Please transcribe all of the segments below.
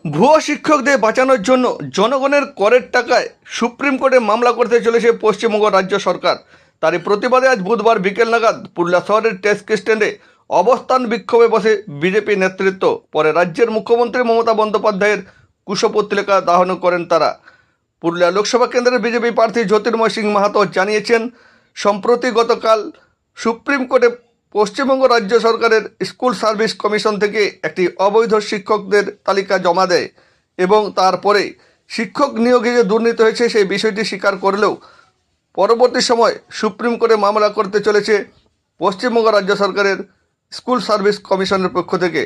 ভুয়ো শিক্ষকদের বাঁচানোর জন্য জনগণের করের টাকায় সুপ্রিম কোর্টে মামলা করতে চলেছে পশ্চিমবঙ্গ রাজ্য সরকার। তারই প্রতিবাদে আজ বুধবার বিকেল নাগাদ পুরুলিয়া শহরের ট্যাক্সি স্ট্যান্ডে অবস্থান বিক্ষোভে বসে বিজেপি নেতৃত্ব। পরে রাজ্যের মুখ্যমন্ত্রী মমতা বন্দ্যোপাধ্যায়ের কুশপুত্তলিকা দাহন করেন তারা। পুরুলিয়া লোকসভা কেন্দ্রের বিজেপি প্রার্থী জ্যোতির্ময় সিং মাহাতো জানিয়েছেন, সম্প্রতি গতকাল সুপ্রিম কোর্টে পশ্চিমবঙ্গ রাজ্য সরকারের স্কুল সার্ভিস কমিশন থেকে একটি অবৈধ শিক্ষকদের তালিকা জমা দেয় এবং তারপরে শিক্ষক নিয়োগে যে দুর্নীতি হয়েছে সেই বিষয়টি স্বীকার করলেও পরবর্তী সময় সুপ্রিম কোর্টে মামলা করতে চলেছে পশ্চিমবঙ্গ রাজ্য সরকারের স্কুল সার্ভিস কমিশনের পক্ষ থেকে।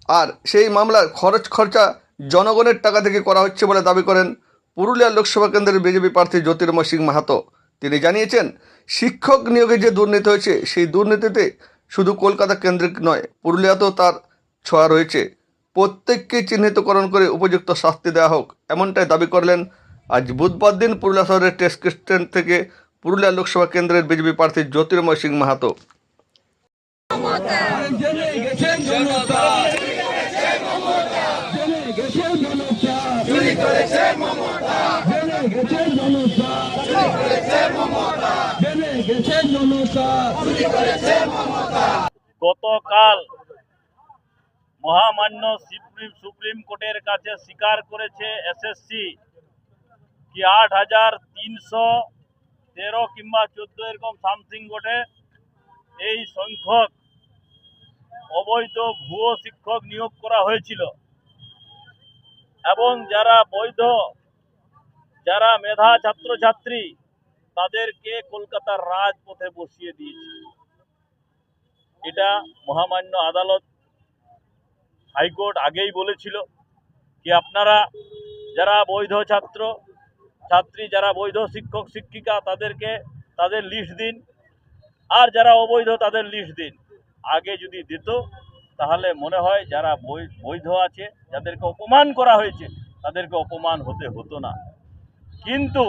আর সেই মামলার খরচা জনগণের টাকা থেকে করা হচ্ছে বলে দাবি করেন পুরুলিয়া লোকসভা কেন্দ্রের বিজেপি প্রার্থী জ্যোতির্ময় সিং মাহাতো। তিনি জানিয়েছেন, শিক্ষক নিয়োগে যে দুর্নীতি হয়েছে সেই দুর্নীতিতে শুধু কলকাতা কেন্দ্রিক নয়, পুরুলিয়াতেও তার ছোঁয়া রয়েছে। প্রত্যেককে চিহ্নিতকরণ করে উপযুক্ত শাস্তি দেওয়া হোক, এমনটাই দাবি করলেন আজ বুধবার দিন পুরুলিয়া শহরের ট্যাক্সি স্ট্যান্ড থেকে পুরুলিয়া লোকসভা কেন্দ্রের বিজেপি প্রার্থী জ্যোতির্ময় সিং মাহাতো। গতকাল মহামান্য সুপ্রিম কোর্টের কাছে স্বীকার করেছে এসএসসি কি 8,313 কিংবা 14 এরকম সামথিং গোটে এই সংখ্যক অবৈধ ভুয়ো শিক্ষক নিয়োগ করা হয়েছিল এবং যারা বৈধ, যারা মেধা ছাত্রছাত্রী তাদেরকে কলকাতার রাজপথে বসিয়ে দিয়েছে। এটা মহামান্য আদালত হাইকোর্ট আগেই বলেছিল কি আপনারা যারা বৈধ ছাত্র ছাত্রী, যারা বৈধ শিক্ষক শিক্ষিকা তাদেরকে তাদের লিস্ট দিন, আর যারা অবৈধ তাদের লিস্ট দিন। আগে যদি দিত তাহলে মনে হয় যারা বৈধ আছে, যাদেরকে অপমান করা হয়েছে তাদেরকে অপমান হতে হতো না। কিন্তু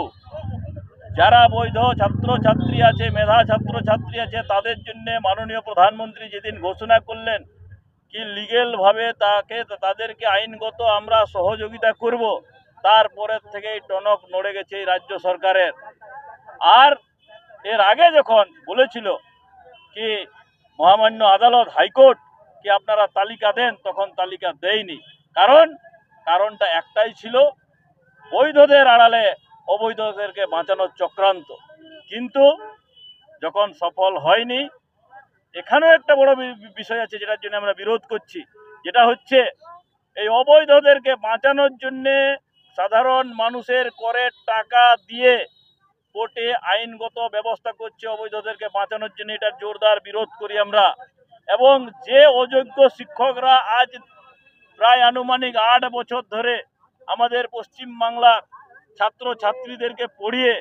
যারা বৈধ ছাত্রছাত্রী আছে, মেধা ছাত্রছাত্রী আছে, তাদের জন্য মাননীয় প্রধানমন্ত্রী যেদিন ঘোষণা করলেন কি লিগেলভাবে তাদেরকে আইনগত আমরা সহযোগিতা করব, তারপরের থেকেই টনক নড়ে গেছে এই রাজ্য সরকারের। আর এর আগে যখন বলেছিল কি মহামান্য আদালত হাইকোর্ট কি আপনারা তালিকা দেন, তখন তালিকা দেয়নি। কারণটা একটাই ছিল, বৈধদের আড়ালে অবৈধদেরকে বাঁচানোর চক্রান্ত। কিন্তু যখন সফল হয়নি, এখানেও একটা বড় বিষয় আছে যেটার জন্য আমরা বিরোধ করছি, যেটা হচ্ছে এই অবৈধদেরকে বাঁচানোর জন্যে সাধারণ মানুষের করের টাকা দিয়ে কোর্টে আইনগত ব্যবস্থা করছে অবৈধদেরকে বাঁচানোর জন্য। এটার জোরদার বিরোধ করি আমরা। এবং যে অযোগ্য শিক্ষকরা আজ প্রায় আনুমানিক 8 বছর ধরে আমাদের পশ্চিম বাংলার ছাত্র ছাত্রীদেরকে পড়িয়ে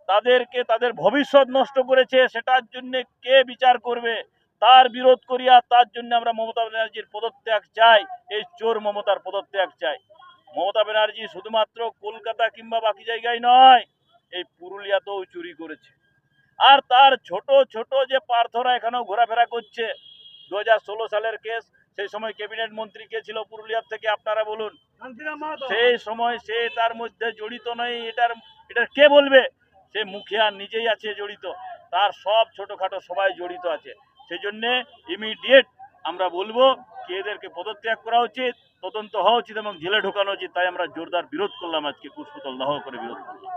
তাদেরকে তাদের ভবিষ্যৎ নষ্ট করেছে, সেটার জন্য কে বিচার করবে, তার বিরোধ করি। আর তার জন্য আমরা মমতা ব্যানার্জির পদত্যাগ চাই, এই চোর মমতার পদত্যাগ চাই। মমতা ব্যানার্জি শুধুমাত্র কলকাতা কিংবা বাকি জায়গায় নয়, এই পুরুলিয়াতেও চুরি করেছে। আর তার ছোট ছোট যে পার্থরা এখানেও ঘোরাফেরা করছে। 2016 সালের কেস, সেই সময় ক্যাবিনেট মন্ত্রী কে ছিল পুরুলিয়ার থেকে আপনারা বলুন, সেই সময় সে তার মধ্যে জড়িত নয়, এটার কে বলবে? সে মুখিয়া নিজেই আছে জড়িত, তার সব ছোটখাটো সবাই জড়িত আছে। সেই জন্য ইমিডিয়েট আমরা বলবো কি এদেরকে পদত্যাগ করা উচিত, তদন্ত হওয়া উচিত এবং জেলে ঢোকানো উচিত। তাই আমরা জোরদার বিরোধ করলাম, আজকে কুশপুতল দাহ করে বিরোধ করলাম।